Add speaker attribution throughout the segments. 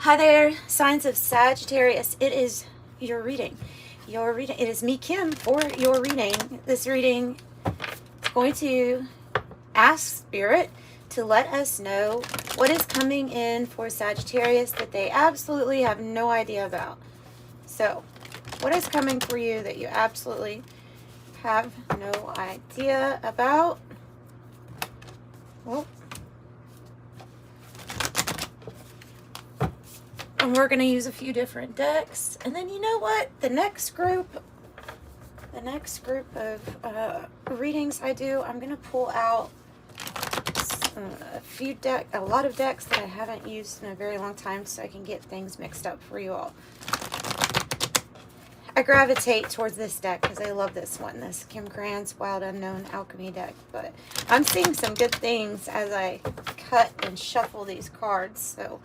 Speaker 1: Hi there, signs of Sagittarius. It is your reading. It is me, Kim, for your reading. This reading is going to ask Spirit to let us know what is coming in for Sagittarius that they absolutely have no idea about. So, what is coming for you that you absolutely have no idea about? Well, and we're going to use a few different decks. And then you know what? The next group of readings I do, I'm going to pull out a lot of decks that I haven't used in a very long time so I can get things mixed up for you all. I gravitate towards this deck because I love this one, this Kim Grant's Wild Unknown Alchemy deck. But I'm seeing some good things as I cut and shuffle these cards, so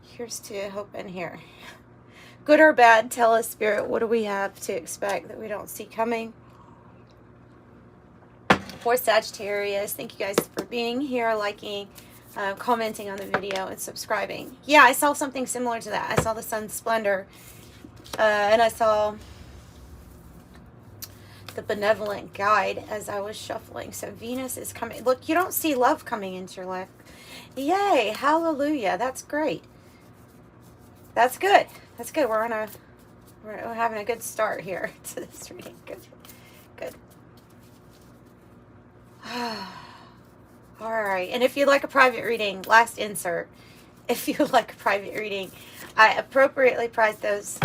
Speaker 1: here's to hoping here. Good or bad, tell us, Spirit, what do we have to expect that we don't see coming? For Sagittarius, thank you guys for being here, liking, commenting on the video, and subscribing. Yeah, I saw something similar to that. I saw the Sun Splendor, and I saw the Benevolent Guide as I was shuffling. So Venus is coming. Look, you don't see love coming into your life. Yay, hallelujah, that's great. That's good. That's good. We're having a good start here to this reading. Good. Good. All right. And if you'd like a private reading, last insert. If you'd like a private reading, I appropriately price those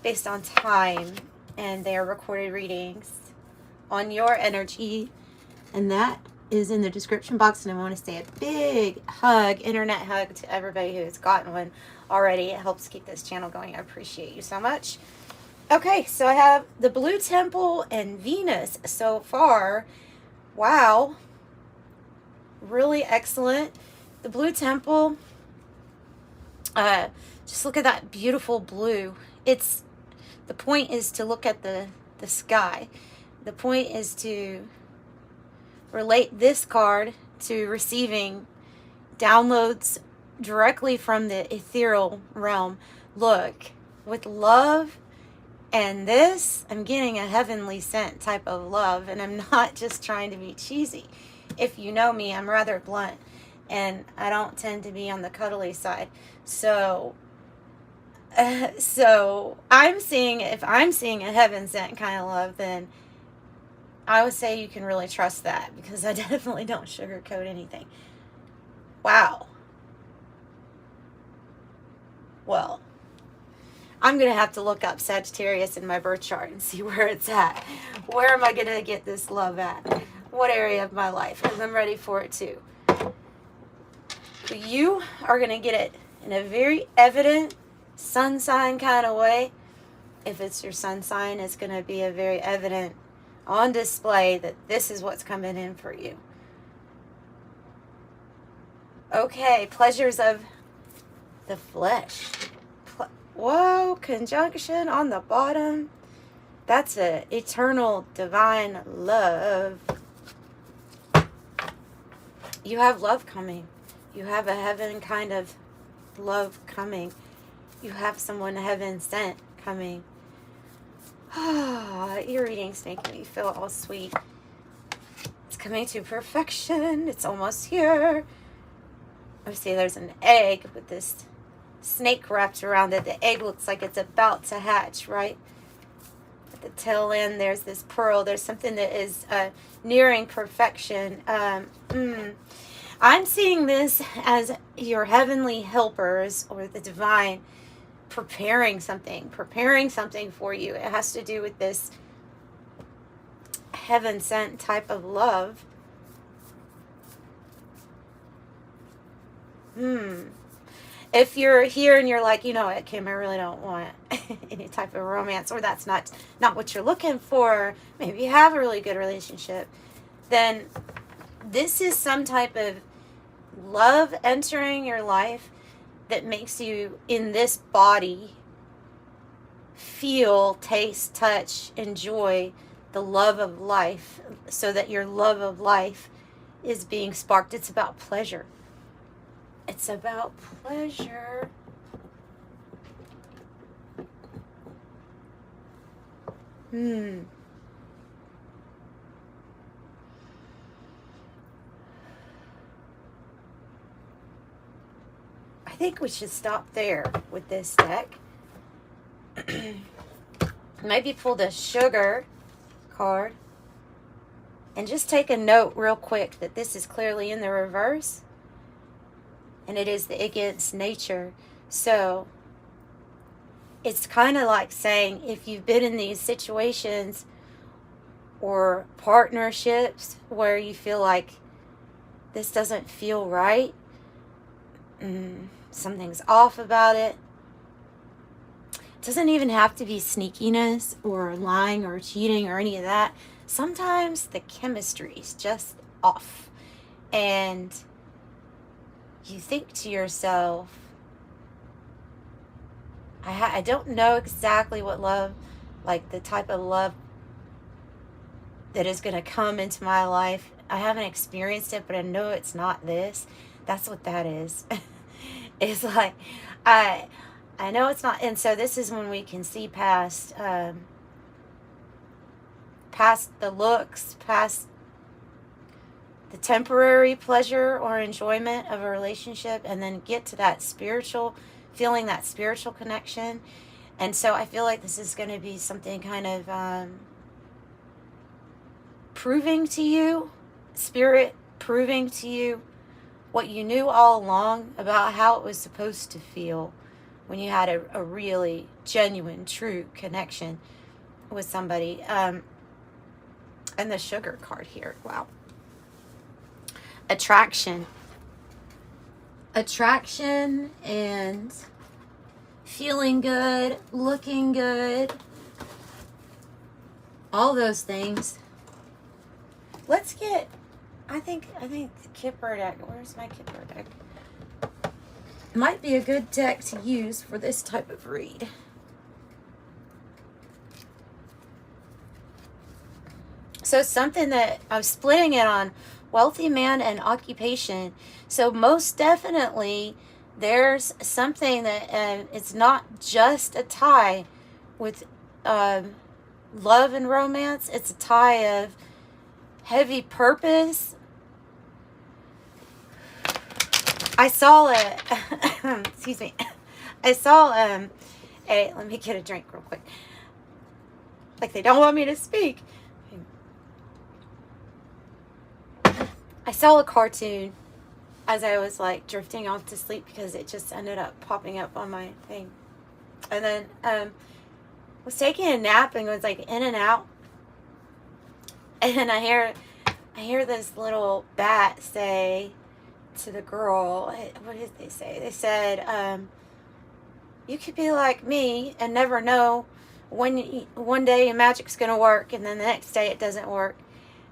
Speaker 1: based on time, and they are recorded readings on your energy, and that is in the description box. And I want to say a big hug, internet hug, to everybody who has gotten one already. It helps keep this channel going. I appreciate you so much. Okay, so I have the Blue Temple and Venus so far. Wow, really excellent. The Blue Temple, just look at that beautiful blue. The point is to look at the sky. The point is to relate this card to receiving downloads directly from the ethereal realm. Look, with love and this, I'm getting a heavenly sent type of love, and I'm not just trying to be cheesy. If you know me, I'm rather blunt, and I don't tend to be on the cuddly side. So if I'm seeing a heaven sent kind of love, then I would say you can really trust that, because I definitely don't sugarcoat anything. Wow. Well, I'm going to have to look up Sagittarius in my birth chart and see where it's at. Where am I going to get this love at? What area of my life? Because I'm ready for it too. But you are going to get it in a very evident sun sign kind of way. If it's your sun sign, it's going to be a very evident on display that this is what's coming in for you. Okay, pleasures of the flesh. Whoa, conjunction on the bottom. That's an eternal divine love. You have love coming. You have a heaven kind of love coming. You have someone heaven sent coming. Your reading's making me feel all sweet. It's coming to perfection. It's almost here. I see there's an egg with this snake wrapped around it. The egg looks like it's about to hatch, right? At the tail end, there's this pearl. There's something that is nearing perfection. I'm seeing this as your heavenly helpers, or the divine, preparing something for you. It has to do with this heaven sent type of love. If you're here and you're like, you know what, Kim, I really don't want any type of romance, or that's not what you're looking for, maybe you have a really good relationship, then this is some type of love entering your life that makes you, in this body, feel, taste, touch, enjoy the love of life, so that your love of life is being sparked. It's about pleasure. It's about pleasure. I think we should stop there with this deck. Maybe pull the sugar card and just take a note real quick that this is clearly in the reverse, and it is the against nature. So it's kind of like saying, if you've been in these situations or partnerships where you feel like this doesn't feel right, something's off about it. It doesn't even have to be sneakiness or lying or cheating or any of that. Sometimes the chemistry is just off. And you think to yourself, I don't know exactly what love, like the type of love that is going to come into my life. I haven't experienced it, but I know it's not this. That's what that is. It's like, I know it's not. And so this is when we can see past the looks, past the temporary pleasure or enjoyment of a relationship, and then get to that spiritual, feeling that spiritual connection. And so I feel like this is going to be something kind of proving to you, spirit proving to you what you knew all along about how it was supposed to feel when you had a really genuine, true connection with somebody. And the sugar card here, wow. Attraction and feeling good, looking good, all those things. Let's get, I think the Kipper Deck. Where's my Kipper Deck? Might be a good deck to use for this type of read. So something that I'm splitting it on wealthy man and occupation. So most definitely there's something that it's not just a tie with love and romance. It's a tie of heavy purpose. I saw a excuse me. I saw let me get a drink real quick. Like they don't want me to speak. I saw a cartoon as I was like drifting off to sleep because it just ended up popping up on my thing. And then was taking a nap and was like in and out. And I hear this little bat say to the girl, what did they say? They said, you could be like me and never know when one day your magic's going to work and then the next day it doesn't work.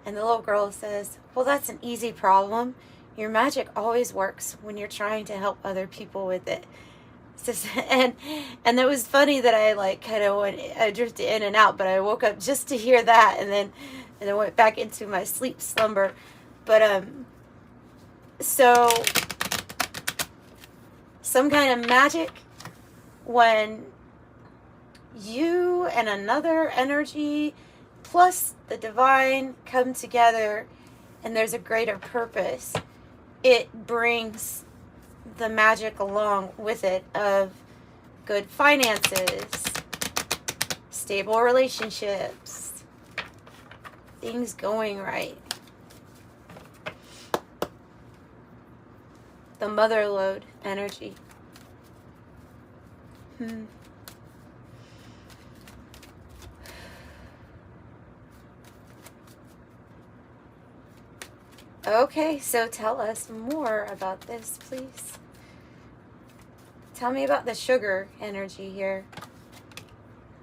Speaker 1: And the little girl says, well, that's an easy problem. Your magic always works when you're trying to help other people with it. And it was funny that I like kind of I drifted in and out, but I woke up just to hear that and then went back into my sleep slumber. But so some kind of magic when you and another energy plus the divine come together and there's a greater purpose, it brings the magic along with it of good finances, stable relationships, things going right. The mother lode energy. Okay, so tell us more about this, please. Tell me about the sugar energy here.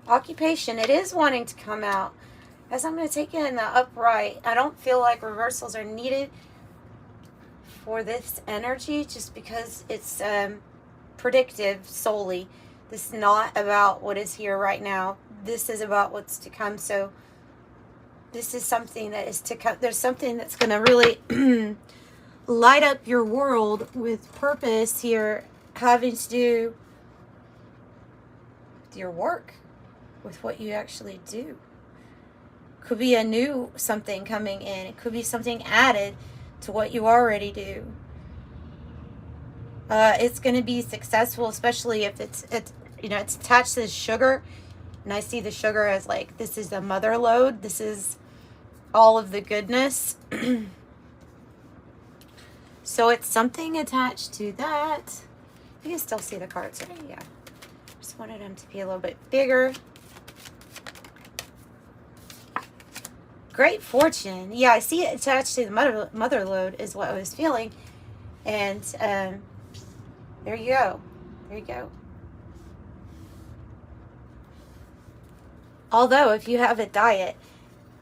Speaker 1: Occupation, it is wanting to come out. As I'm going to take it in the upright, I don't feel like reversals are needed for this energy just because it's predictive solely. This is not about what is here right now. This is about what's to come. So this is something that is to come. There's something that's going to really light up your world with purpose here, having to do with your work, with what you actually do. Could be a new something coming in. It could be something added to what you already do. It's going to be successful, especially if it's it's attached to sugar. And I see the sugar as like, this is the mother lode. This is all of the goodness. So it's something attached to that. You can still see the cards, right? Yeah. Just wanted them to be a little bit bigger. Great fortune. Yeah, I see it attached to the mother lode is what I was feeling. And there you go. There you go. Although, if you have a diet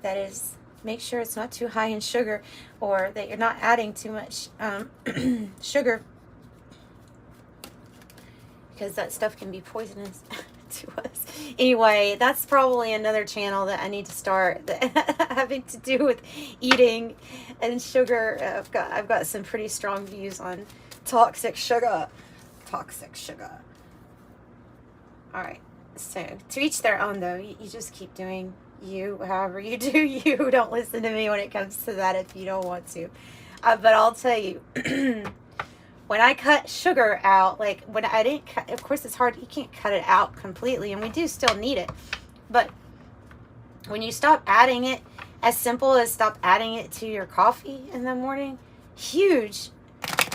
Speaker 1: that is, make sure it's not too high in sugar, or that you're not adding too much sugar, because that stuff can be poisonous to us. Anyway, that's probably another channel that I need to start, that having to do with eating and sugar. I've got some pretty strong views on toxic sugar. Toxic sugar. All right. So, to each their own, though. You just keep doing you, however you do you. Don't listen to me when it comes to that if you don't want to. But I'll tell you, when I cut sugar out, like when I didn't cut, of course it's hard, you can't cut it out completely, and we do still need it. But when you stop adding it, as simple as stop adding it to your coffee in the morning, huge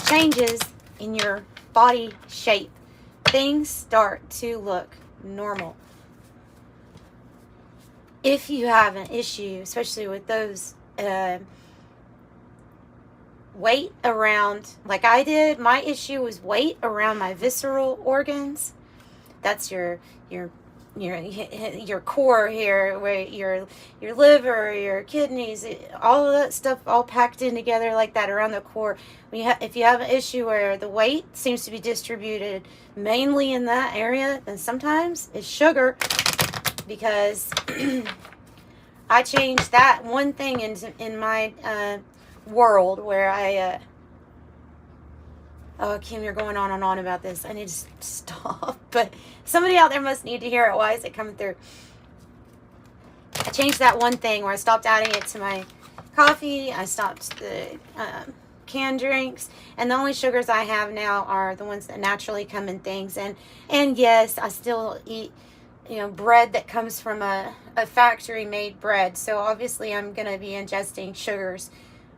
Speaker 1: changes in your body shape. Things start to look normal. If you have an issue, especially with those weight around, like I did, my issue was weight around my visceral organs. That's your core here, where your liver, your kidneys, all of that stuff all packed in together like that around the core. If you have an issue where the weight seems to be distributed mainly in that area, then sometimes it's sugar, because I changed that one thing in my world where I oh, Kim, you're going on and on about this. I need to stop. But somebody out there must need to hear it. Why is it coming through? I changed that one thing where I stopped adding it to my coffee. I stopped the canned drinks. And the only sugars I have now are the ones that naturally come in things. And yes, I still eat, bread that comes from a factory-made bread. So obviously I'm going to be ingesting sugars.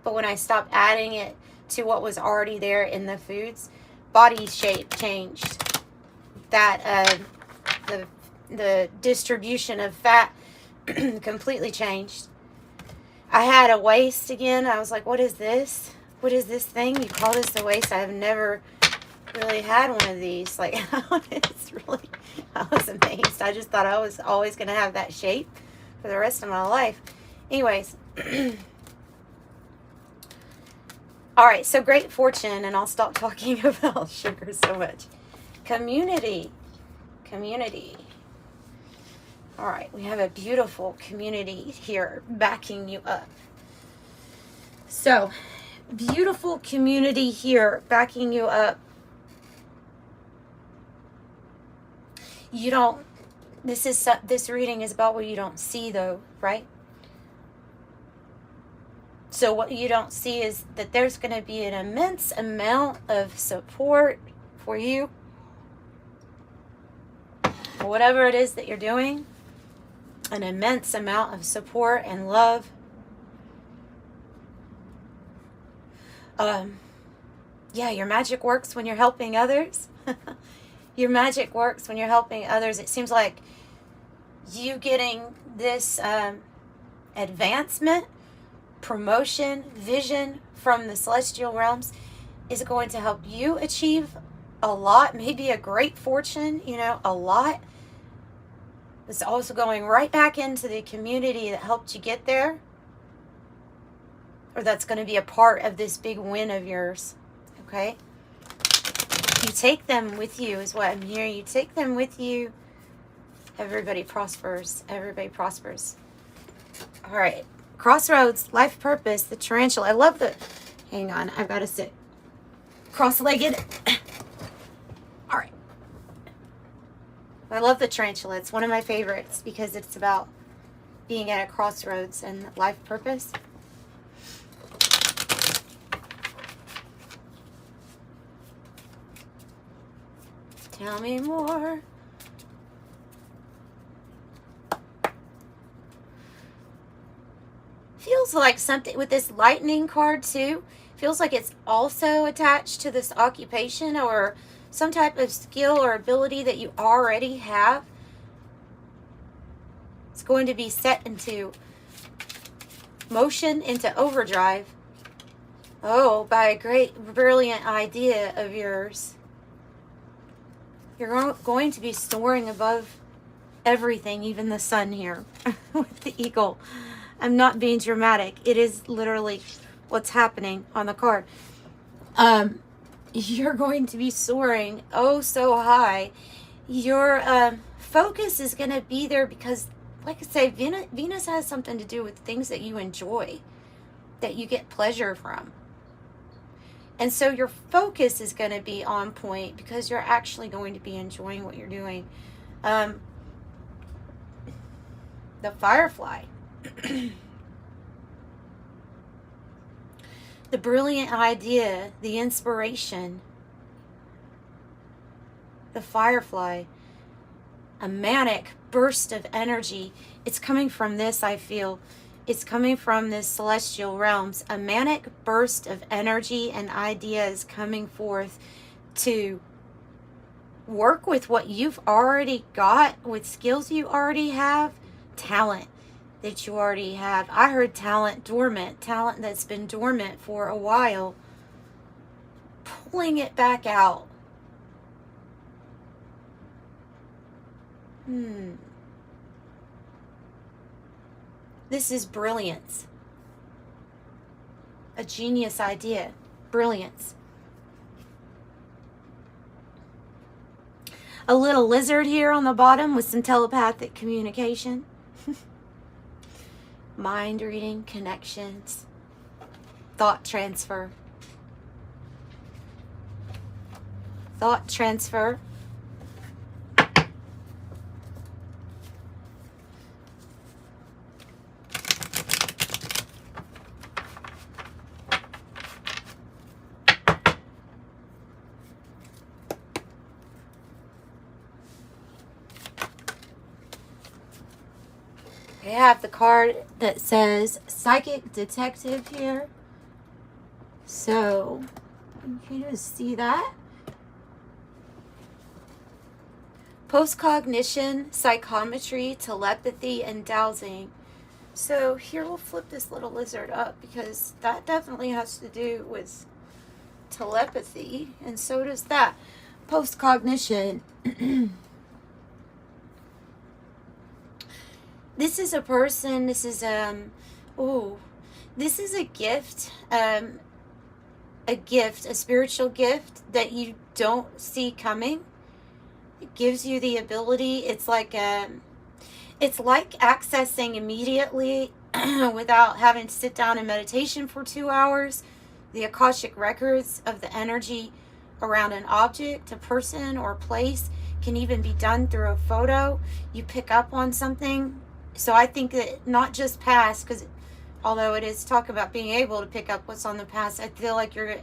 Speaker 1: But when I stopped adding it to what was already there in the foods, body shape changed. That the distribution of fat completely changed. I had a waist again. I was like, what is this? What is this thing? You call this a waist? I have never really had one of these. Like, it's really, I was amazed. I just thought I was always going to have that shape for the rest of my life. Anyways. All right, so great fortune, and I'll stop talking about sugar so much. Community. All right, we have a beautiful community here backing you up. So, beautiful community here backing you up. This reading is about what you don't see, though, right? So what you don't see is that there's going to be an immense amount of support for you, for whatever it is that you're doing. An immense amount of support and love. Yeah, your magic works when you're helping others. Your magic works when you're helping others. It seems like you getting this advancement, promotion, vision from the celestial realms is going to help you achieve a lot, maybe a great fortune, a lot. It's also going right back into the community that helped you get there, or that's going to be a part of this big win of yours. Okay? You take them with you is what I'm hearing. You take them with you. Everybody prospers. Everybody prospers. All right. Crossroads, life purpose, the tarantula. I love the, hang on, I've got to sit cross-legged. All right. I love the tarantula. It's one of my favorites because it's about being at a crossroads and life purpose. Tell me more. Feels like something with this lightning card too. Feels like it's also attached to this occupation or some type of skill or ability that you already have. It's going to be set into motion, into overdrive. Oh, by a great, brilliant idea of yours. You're going to be soaring above everything, even the sun here with the eagle. I'm not being dramatic. It is literally what's happening on the card. You're going to be soaring oh so high. Your focus is going to be there because, like I say, Venus has something to do with things that you enjoy, that you get pleasure from. And so your focus is going to be on point because you're actually going to be enjoying what you're doing. The Firefly. The brilliant idea, the inspiration. The Firefly. A manic burst of energy. It's coming from this, I feel. It's coming from this celestial realms. A manic burst of energy and ideas coming forth to work with what you've already got, with skills you already have, talent that you already have. I heard talent dormant, talent that's been dormant for a while. Pulling it back out. This is brilliance. A genius idea. Brilliance. A little lizard here on the bottom with some telepathic communication. Mind reading, connections, thought transfer. Thought transfer. I have the card that says Psychic Detective here. So, you can just see that. Postcognition, psychometry, telepathy, and dowsing. So here we'll flip this little lizard up because that definitely has to do with telepathy, and so does that. Postcognition. This is a person, this is this is a gift, a spiritual gift that you don't see coming. It gives you the ability, it's like accessing immediately without having to sit down in meditation for 2 hours. The Akashic records of the energy around an object, a person, or place can even be done through a photo. You pick up on something. So I think that not just past, because although it is talk about being able to pick up what's on the past, I feel like you're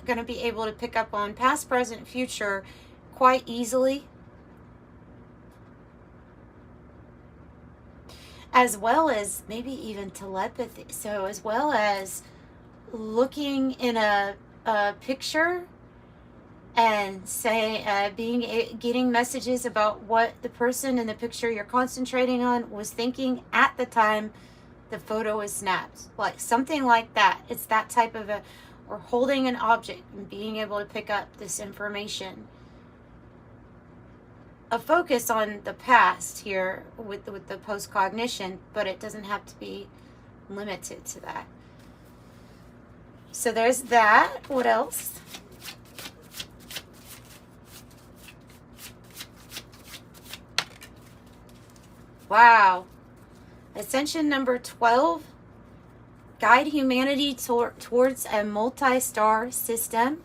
Speaker 1: going to be able to pick up on past, present, future quite easily. As well as maybe even telepathy. So as well as looking in a picture and getting messages about what the person in the picture you're concentrating on was thinking at the time the photo is snapped. Like something like that. It's that type of or holding an object and being able to pick up this information. A focus on the past here with the postcognition, but it doesn't have to be limited to that. So there's that. What else? Wow. Ascension number 12. Guide humanity towards a multi-star system.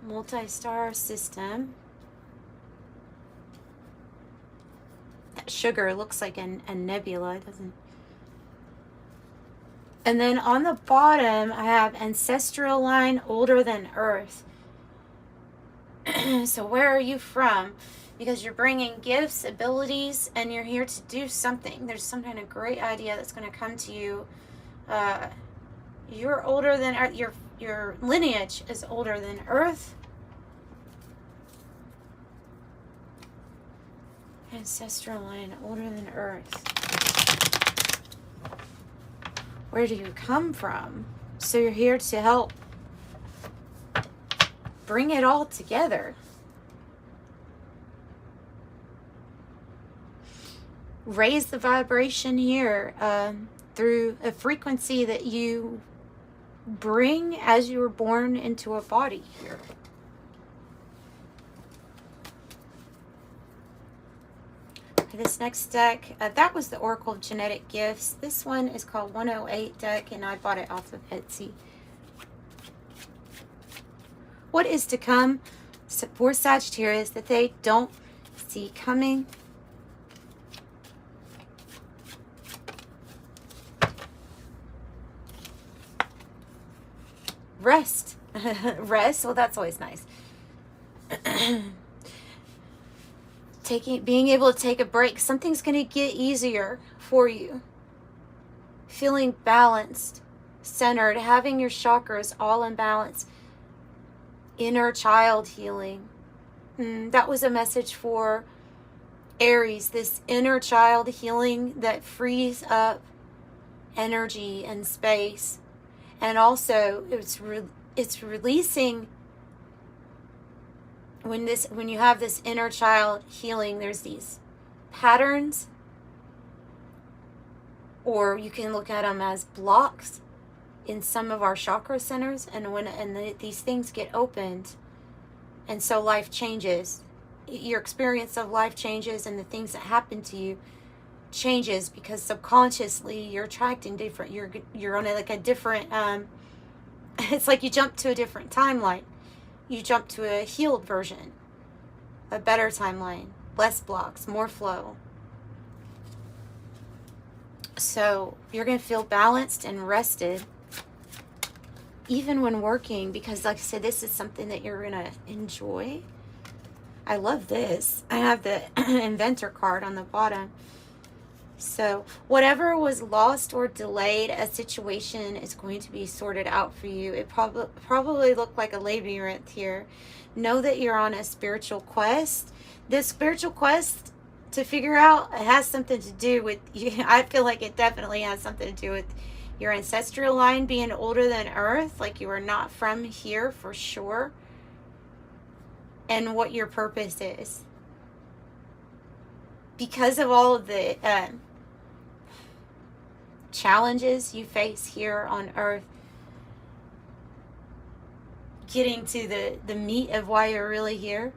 Speaker 1: Multi-star system. sugar. It looks like a nebula. It doesn't. And then on the bottom, I have ancestral line older than Earth. So where are you from? Because you're bringing gifts, abilities, and you're here to do something. There's some kind of great idea that's going to come to you. You're older than Earth. Your lineage is older than Earth. Ancestral line older than Earth. Where do you come from? So you're here to help bring it all together. Raise the vibration here through a frequency that you bring as you were born into a body here. This next deck, that was the Oracle of Genetic Gifts. This one is called 108 deck, and I bought it off of Etsy. What is to come for Sagittarius that they don't see coming? Rest. Rest. Well, that's always nice. Being able to take a break. Something's going to get easier for you. Feeling balanced, centered, having your chakras all in balance. Inner child healing. That was a message for Aries. This inner child healing that frees up energy and space. And also it's releasing. When you have this inner child healing, there's these patterns, or you can look at them as blocks in some of our chakra centers, and these things get opened, and so life changes. Your experience of life changes, and the things that happen to you changes because subconsciously you're attracting different. You're on a different. It's like you jump to a different timeline. You jump to a healed version, a better timeline, less blocks, more flow. So you're going to feel balanced and rested, even when working, because like I said, this is something that you're going to enjoy. I love this. I have the inventor card on the bottom. So whatever was lost or delayed, a situation is going to be sorted out for you. It probably looked like a labyrinth here. Know that you're on a spiritual quest. This spiritual quest to figure out, it has something to do with you. I feel like it definitely has something to do with your ancestral line being older than Earth, like you are not from here for sure, and what your purpose is. Because of all of the challenges you face here on Earth, getting to the meat of why you're really here,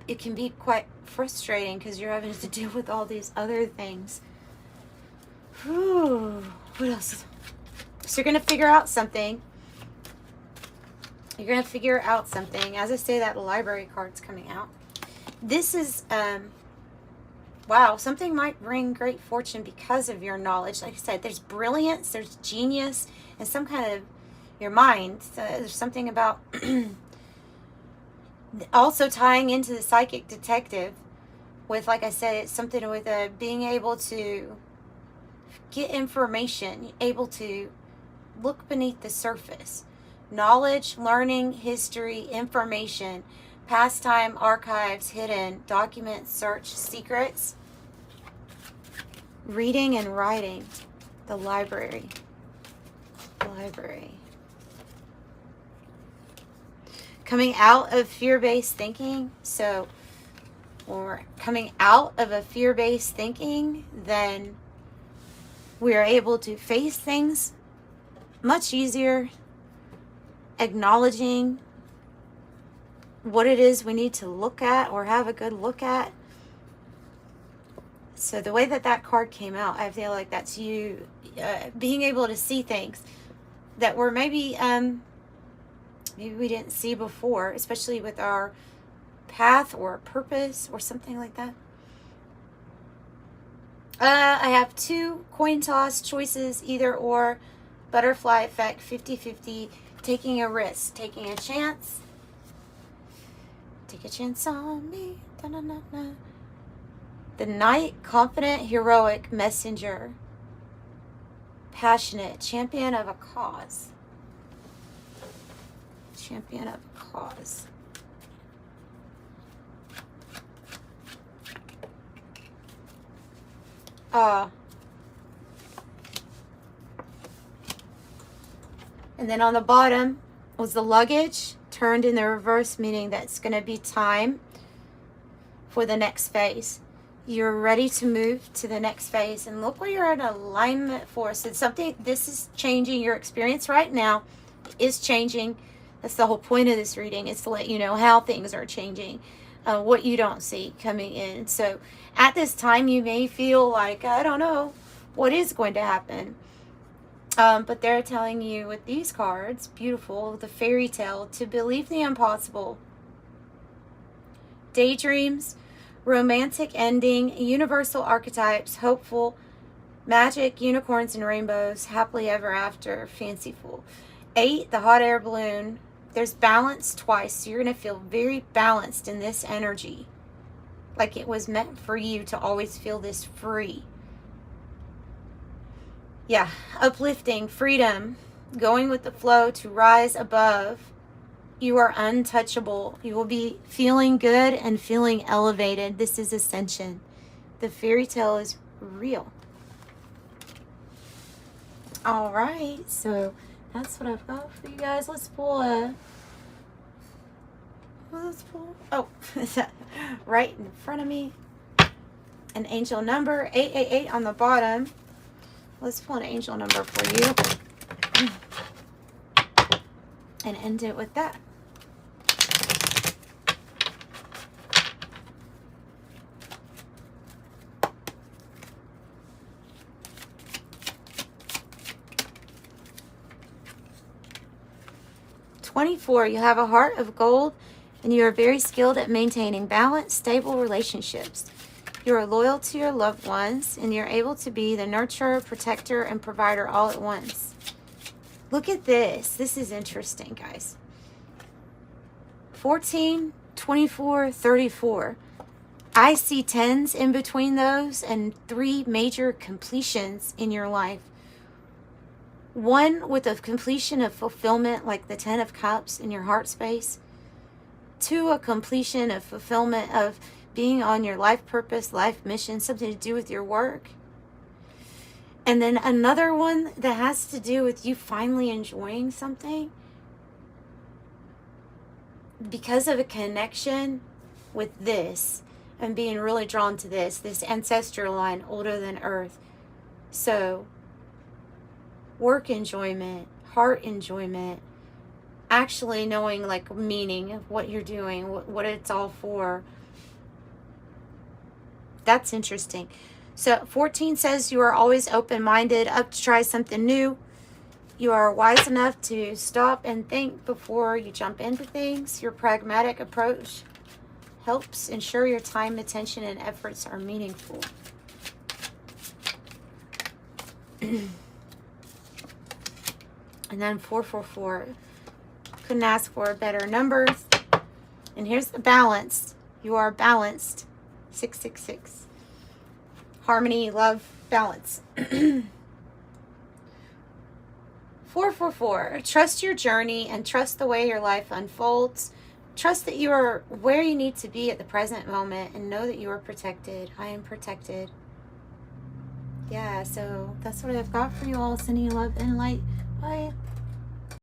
Speaker 1: it can be quite frustrating because you're having to deal with all these other things. Whew. What else? So you're going to figure out something. You're going to figure out something. As I say that, the library card's coming out. This is, wow, something might bring great fortune because of your knowledge. Like I said, there's brilliance, there's genius, and some kind of your mind. There's something about also tying into the psychic detective with, like I said, it's something with being able to get information, able to look beneath the surface. Knowledge, learning, history, information, pastime, archives, hidden, documents, search, secrets, reading and writing, the library. Coming out of fear-based thinking. So, when we're coming out of a fear-based thinking, then we are able to face things much easier, acknowledging what it is we need to look at or have a good look at. So the way that card came out, I feel like that's you being able to see things that were maybe we didn't see before, especially with our path or a purpose or something like that. I have 2 coin toss choices, either or. Butterfly effect, 50-50. Taking a risk, taking a chance. Take a chance on me. Da-na-na-na. The Knight, confident, heroic, messenger. Passionate, champion of a cause. Champion of a cause. And then on the bottom was the luggage turned in the reverse, meaning that it's going to be time for the next phase. You're ready to move to the next phase, and look what you're in alignment for. So something, this is changing. Your experience right now is changing. That's the whole point of this reading, is to let you know how things are changing, what you don't see coming in. So at this time, you may feel like, I don't know what is going to happen. But they're telling you with these cards, beautiful, the fairy tale, to believe the impossible. Daydreams, romantic ending, universal archetypes, hopeful, magic, unicorns and rainbows, happily ever after, fanciful. 8, the hot air balloon. There's balance twice, so you're going to feel very balanced in this energy. Like it was meant for you to always feel this free. Yeah, uplifting, freedom, going with the flow, to rise above. You are untouchable. You will be feeling good and feeling elevated. This is ascension. The fairy tale is real. All right, so that's what I've got for you guys. Let's pull right in front of me, an angel number, 888 on the bottom. Let's pull an angel number for you and end it with that. You have a heart of gold, and you are very skilled at maintaining balanced, stable relationships. You are loyal to your loved ones, and you're able to be the nurturer, protector, and provider all at once. Look at this. This is interesting, guys. 14, 24, 34. I see 10s in between those, and 3 major completions in your life. 1 with a completion of fulfillment, like the 10 of Cups in your heart space. 2, a completion of fulfillment of being on your life purpose, life mission, something to do with your work. And then another one that has to do with you finally enjoying something because of a connection with this and being really drawn to this ancestral line older than Earth. So work enjoyment, heart enjoyment, actually knowing like meaning of what you're doing, what it's all for. That's interesting. So 14 says you are always open-minded, up to try something new. You are wise enough to stop and think before you jump into things. Your pragmatic approach helps ensure your time, attention, and efforts are meaningful. And then 444. Couldn't ask for better numbers. And here's the balance. You are balanced. 666. Harmony, love, balance. 444. Trust your journey and trust the way your life unfolds. Trust that you are where you need to be at the present moment and know that you are protected. I am protected. Yeah, so that's what I've got for you all. Sending you love and light. Bye.